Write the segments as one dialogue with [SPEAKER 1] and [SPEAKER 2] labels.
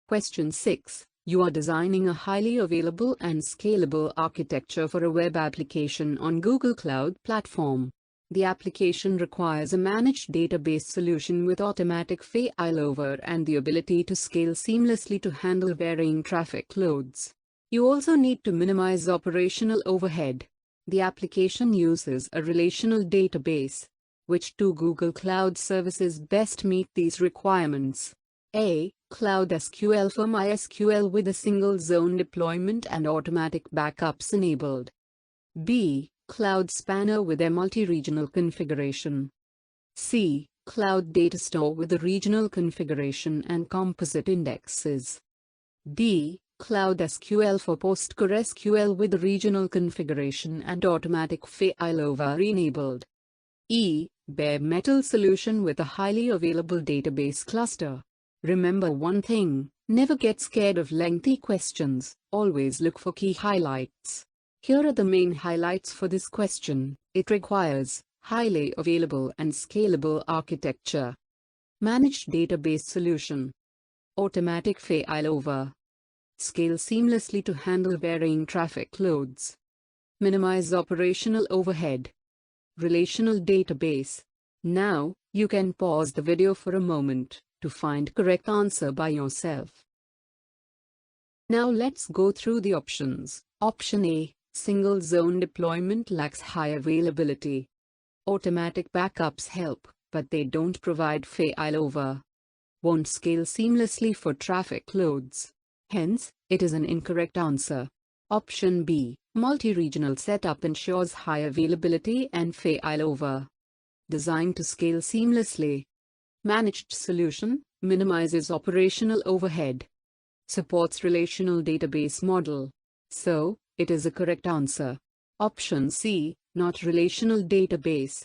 [SPEAKER 1] Question 6. You are designing a highly available and scalable architecture for a web application on Google Cloud Platform. The application requires a managed database solution with automatic failover and the ability to scale seamlessly to handle varying traffic loads. You also need to minimize operational overhead. The application uses a relational database. Which two Google Cloud services best meet these requirements? A. Cloud SQL for MySQL with a single zone deployment and automatic backups enabled. B. Cloud Spanner with a multi-regional configuration. C. Cloud Data Store with a regional configuration and composite indexes. D. Cloud SQL for PostgreSQL with a regional configuration and automatic failover enabled. E. Bare metal solution with a highly available database cluster. Remember one thing, never get scared of lengthy questions, always look for key highlights. Here are the main highlights for this question. It requires highly available and scalable architecture. Managed database solution. Automatic failover. Scale seamlessly to handle varying traffic loads. Minimize operational overhead. Relational database. Now, you can pause the video for a moment to find correct answer by yourself. Now let's go through the options. Option A. Single zone deployment lacks high availability. Automatic backups help, but they don't provide failover. Won't scale seamlessly for traffic loads. Hence, it is an incorrect answer. Option B. Multi-regional setup ensures high availability and failover. Designed to scale seamlessly. Managed solution, minimizes operational overhead. Supports relational database model. So, it is a correct answer. Option C. Not relational database.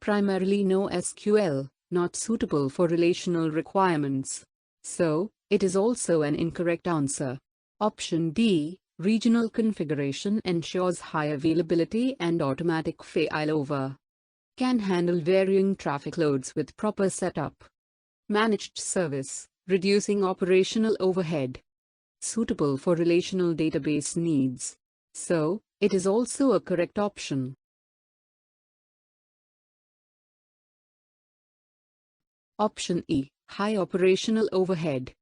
[SPEAKER 1] Primarily no SQL, not suitable for relational requirements. So, it is also an incorrect answer. Option D. Regional configuration ensures high availability and automatic failover. Can handle varying traffic loads with proper setup. Managed service, reducing operational overhead. Suitable for relational database needs. So, it is also a correct option. Option E. High operational overhead.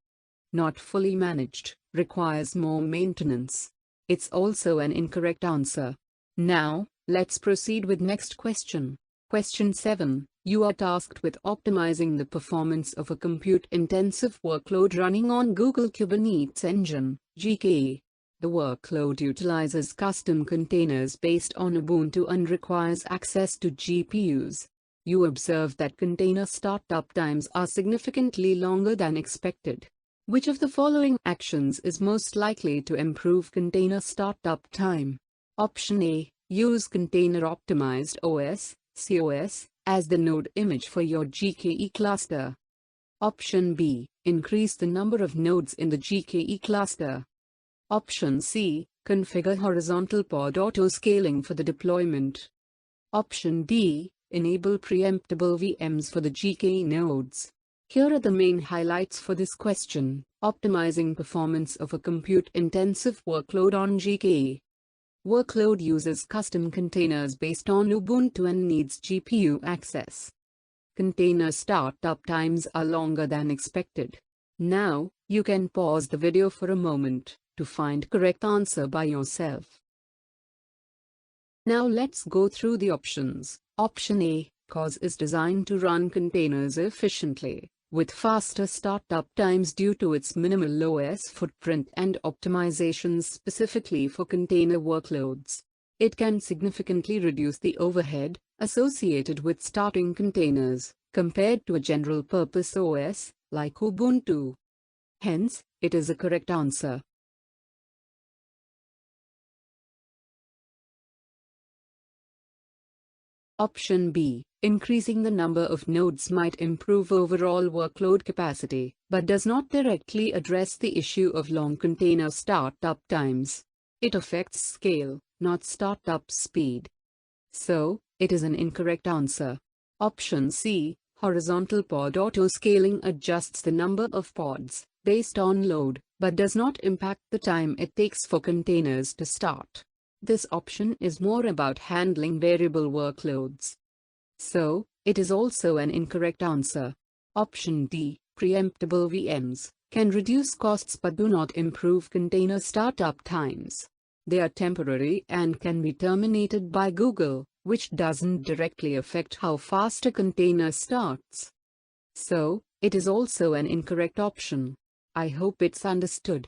[SPEAKER 1] Not fully managed, requires more maintenance. It's also an incorrect answer. Now, let's proceed with next question. Question 7. You are tasked with optimizing the performance of a compute-intensive workload running on Google Kubernetes Engine, GKE. The workload utilizes custom containers based on Ubuntu and requires access to GPUs. You observe that container startup times are significantly longer than expected. Which of the following actions is most likely to improve container startup time? Option A. Use Container Optimized OS, COS, as the node image for your GKE cluster. Option B. Increase the number of nodes in the GKE cluster. Option C. Configure horizontal pod auto-scaling for the deployment. Option D. Enable preemptible VMs for the GKE nodes. Here are the main highlights for this question. Optimizing performance of a compute-intensive workload on GKE. Workload uses custom containers based on Ubuntu and needs GPU access. Container startup times are longer than expected. Now, you can pause the video for a moment to find correct answer by yourself. Now let's go through the options. Option A. COS is designed to run containers efficiently, with faster startup times due to its minimal OS footprint and optimizations specifically for container workloads. It can significantly reduce the overhead associated with starting containers, compared to a general-purpose OS, like Ubuntu. Hence, it is a correct answer. Option B. Increasing the number of nodes might improve overall workload capacity, but does not directly address the issue of long container startup times. It affects scale, not startup speed. So, it is an incorrect answer. Option C. Horizontal pod auto-scaling adjusts the number of pods, based on load, but does not impact the time it takes for containers to start. This option is more about handling variable workloads. So, it is also an incorrect answer. Option D, preemptible VMs, can reduce costs but do not improve container startup times. They are temporary and can be terminated by Google, which doesn't directly affect how fast a container starts. So, it is also an incorrect option. I hope it's understood.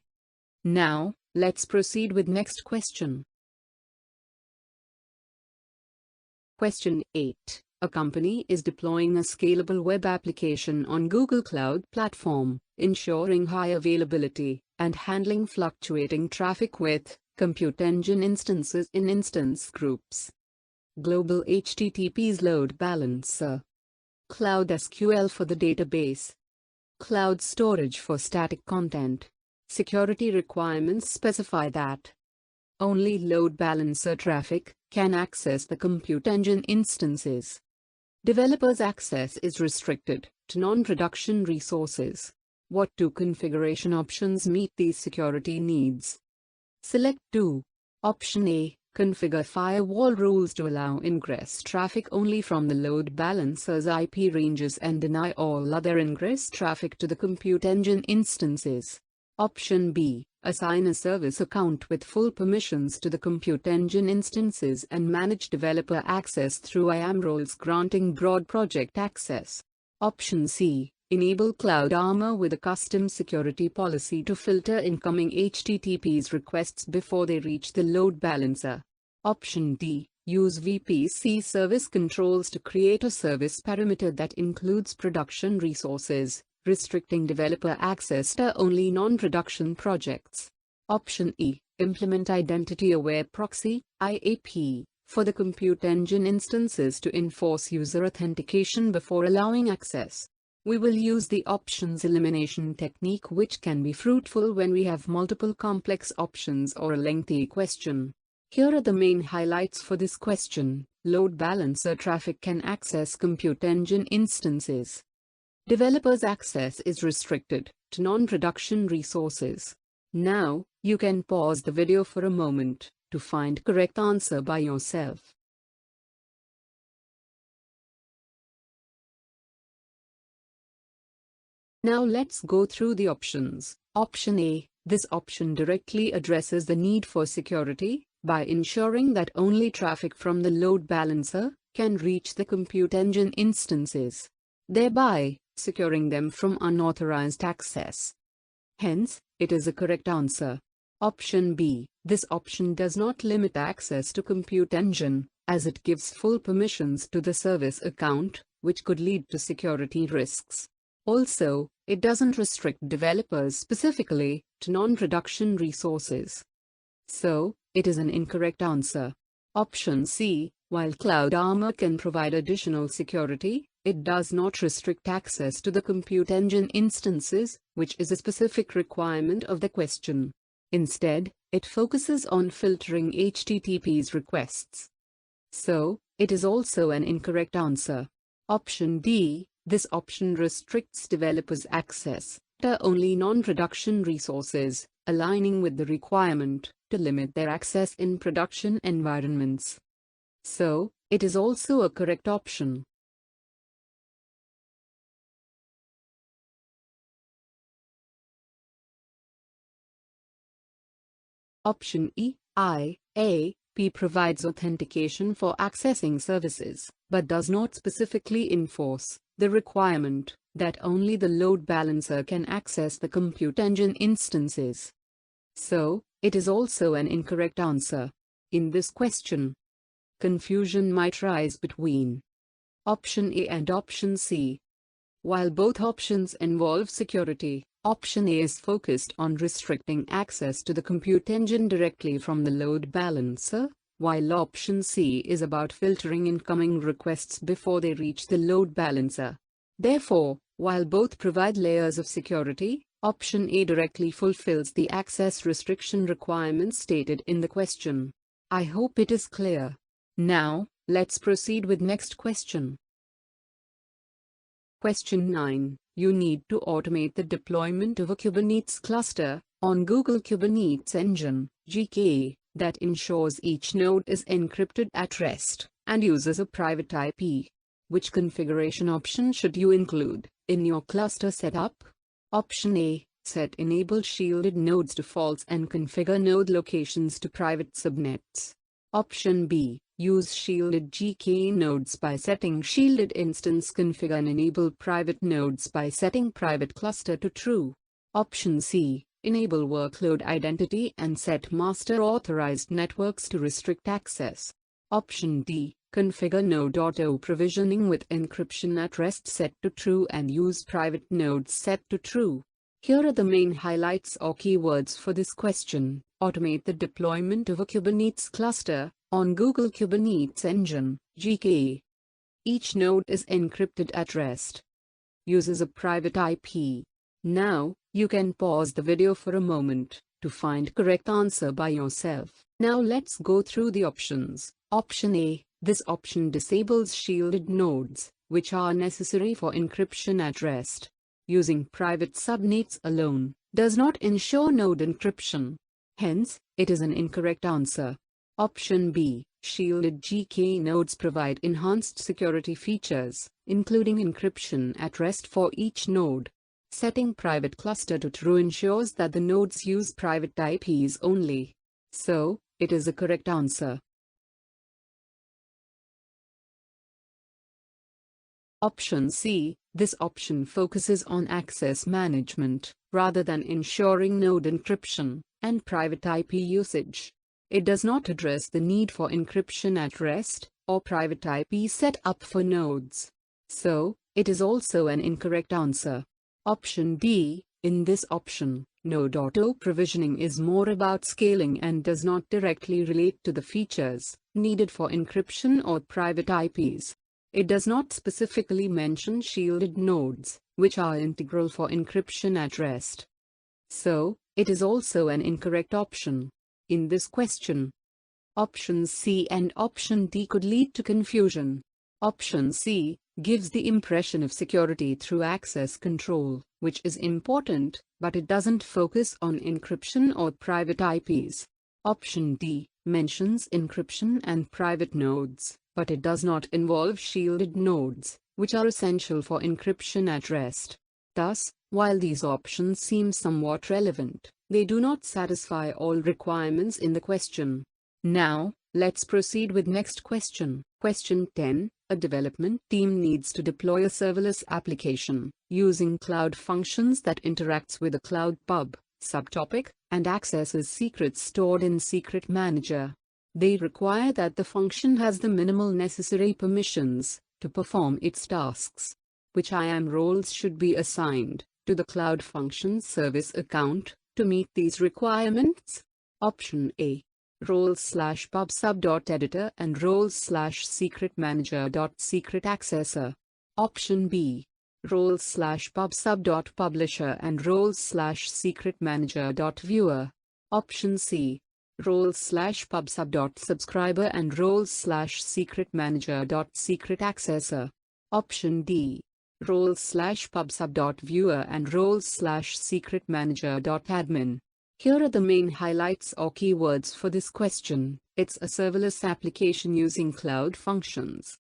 [SPEAKER 1] Now, let's proceed with next question. Question 8. A company is deploying a scalable web application on Google Cloud Platform, ensuring high availability and handling fluctuating traffic with compute engine instances in instance groups. Global HTTP's load balancer. Cloud SQL for the database. Cloud storage for static content. Security requirements specify that only load balancer traffic can access the compute engine instances. Developers' access is restricted to non-production resources. What two configuration options meet these security needs? Select 2. Option A. Configure firewall rules to allow ingress traffic only from the load balancer's IP ranges and deny all other ingress traffic to the compute engine instances. Option B. Assign a service account with full permissions to the compute engine instances and manage developer access through IAM roles granting broad project access. Option C. Enable Cloud Armor with a custom security policy to filter incoming HTTP's requests before they reach the load balancer. Option D. Use VPC service controls to create a service perimeter that includes production resources, restricting developer access to only non-production projects. Option E. Implement Identity-Aware Proxy (IAP) for the compute engine instances to enforce user authentication before allowing access. We will use the options elimination technique, which can be fruitful when we have multiple complex options or a lengthy question. Here are the main highlights for this question. Load balancer traffic can access compute engine instances. Developers' access is restricted to non-production resources. Now, you can pause the video for a moment to find correct answer by yourself. Now let's go through the options. Option A. This option directly addresses the need for security by ensuring that only traffic from the load balancer can reach the compute engine instances, thereby securing them from unauthorized access. Hence, it is a correct answer. Option B. This option does not limit access to compute engine, as it gives full permissions to the service account, which could lead to security risks. Also, it doesn't restrict developers specifically to non-production resources. So, it is an incorrect answer. Option C. While Cloud Armor can provide additional security, it does not restrict access to the compute engine instances, which is a specific requirement of the question. Instead, it focuses on filtering HTTP's requests. So, it is also an incorrect answer. Option D. This option restricts developers' access to only non-production resources, aligning with the requirement to limit their access in production environments. So, it is also a correct option. Option E. IAP provides authentication for accessing services, but does not specifically enforce the requirement that only the load balancer can access the compute engine instances. So, it is also an incorrect answer. In this question, confusion might rise between Option A and Option C. While both options involve security, Option A is focused on restricting access to the compute engine directly from the load balancer, while Option C is about filtering incoming requests before they reach the load balancer. Therefore, while both provide layers of security, Option A directly fulfills the access restriction requirements stated in the question. I hope it is clear. Now, let's proceed with next question. Question 9. You need to automate the deployment of a Kubernetes cluster on Google Kubernetes Engine (GKE) that ensures each node is encrypted at rest and uses a private IP. Which configuration option should you include in your cluster setup? Option A. Set enable shielded nodes to false and configure node locations to private subnets. Option B. Use shielded GKE nodes by setting shielded instance configure and enable private nodes by setting private cluster to true. Option C. Enable workload identity and set master authorized networks to restrict access. Option D. Configure node auto provisioning with encryption at rest set to true and use private nodes set to true. Here are the main highlights or keywords for this question. Automate the deployment of a Kubernetes cluster on Google Kubernetes Engine (GKE). Each node is encrypted at rest. Uses a private IP. Now, you can pause the video for a moment to find correct answer by yourself. Now let's go through the options. Option A. This option disables shielded nodes, which are necessary for encryption at rest. Using private subnets alone does not ensure node encryption. Hence, it is an incorrect answer. Option B. Shielded GKE nodes provide enhanced security features, including encryption at rest for each node. Setting private cluster to true ensures that the nodes use private IPs only. So, it is a correct answer. Option C. This option focuses on access management, rather than ensuring node encryption and private IP usage. It does not address the need for encryption at rest, or private IP set up for nodes. So, it is also an incorrect answer. Option D. In this option, node auto provisioning is more about scaling and does not directly relate to the features needed for encryption or private IPs. It does not specifically mention shielded nodes, which are integral for encryption at rest. So, it is also an incorrect option in this question. Options C and option D could lead to confusion. Option C gives the impression of security through access control, which is important, but it doesn't focus on encryption or private IPs. Option D mentions encryption and private nodes, but it does not involve shielded nodes, which are essential for encryption at rest. Thus, while these options seem somewhat relevant, they do not satisfy all requirements in the question. Now, let's proceed with next question. Question 10. A development team needs to deploy a serverless application using cloud functions that interacts with a cloud pub, subtopic, and accesses secrets stored in Secret Manager. They require that the function has the minimal necessary permissions to perform its tasks. Which IAM roles should be assigned to the Cloud Functions Service account to meet these requirements? Option A. roles/pub/sub.editor and roles/secretmanager.secretaccessor. Option B. roles/pub/sub.publisher and roles/secretmanager.viewer. Option C. roles/pub/sub.subscriber and roles/secretmanager.secretaccessor. Option D. roles/pub/sub.viewer and roles/secretmanager.admin. Here are the main highlights or keywords for this question. It's a serverless application using cloud functions.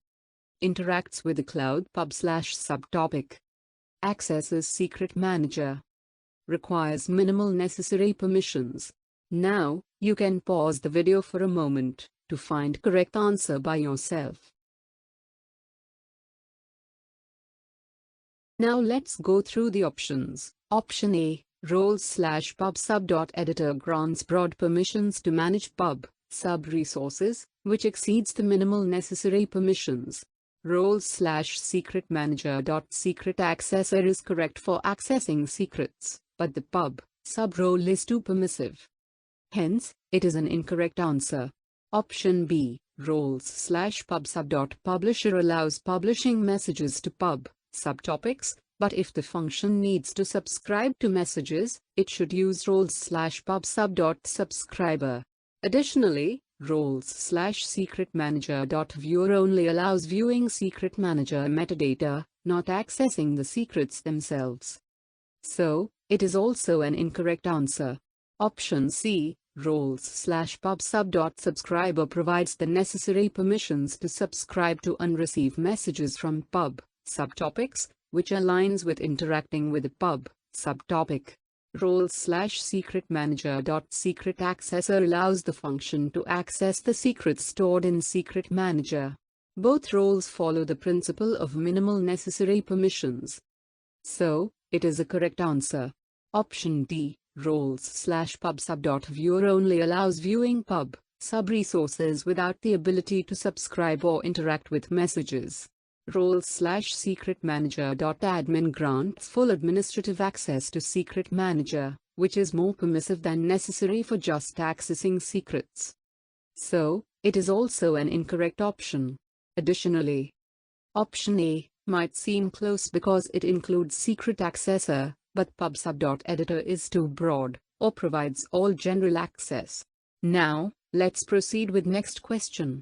[SPEAKER 1] Interacts with the cloud pub/subtopic. Accesses Secret Manager. Requires minimal necessary permissions. Now, you can pause the video for a moment to find correct answer by yourself. Now let's go through the options. Option A. roles/pub/sub.editor grants broad permissions to manage pub/sub resources, which exceeds the minimal necessary permissions. roles/secretmanager.secretaccessor is correct for accessing secrets, but the pub/sub role is too permissive. Hence, it is an incorrect answer. Option B. roles/pub/sub.publisher allows publishing messages to pub/subtopics, but if the function needs to subscribe to messages, it should use roles/pub/sub.subscriber. Additionally, roles/secretmanager.viewer only allows viewing Secret Manager metadata, not accessing the secrets themselves. So, it is also an incorrect answer. Option C, roles/pub/sub.subscriber provides the necessary permissions to subscribe to and receive messages from pub subtopics, which aligns with interacting with the pub subtopic. Roles/secret-manager.secret accessor allows the function to access the secrets stored in secret manager. Both roles follow the principle of minimal necessary permissions. So, it is a correct answer. Option D, roles/pub/sub.viewer only allows viewing pub sub resources without the ability to subscribe or interact with messages. Roles/secret-manager.admin grants full administrative access to secret manager, which is more permissive than necessary for just accessing secrets. So, it is also an incorrect option. Additionally, option A might seem close because it includes secret accessor, but pub/sub.editor is too broad, or provides all general access. Now, let's proceed with next question.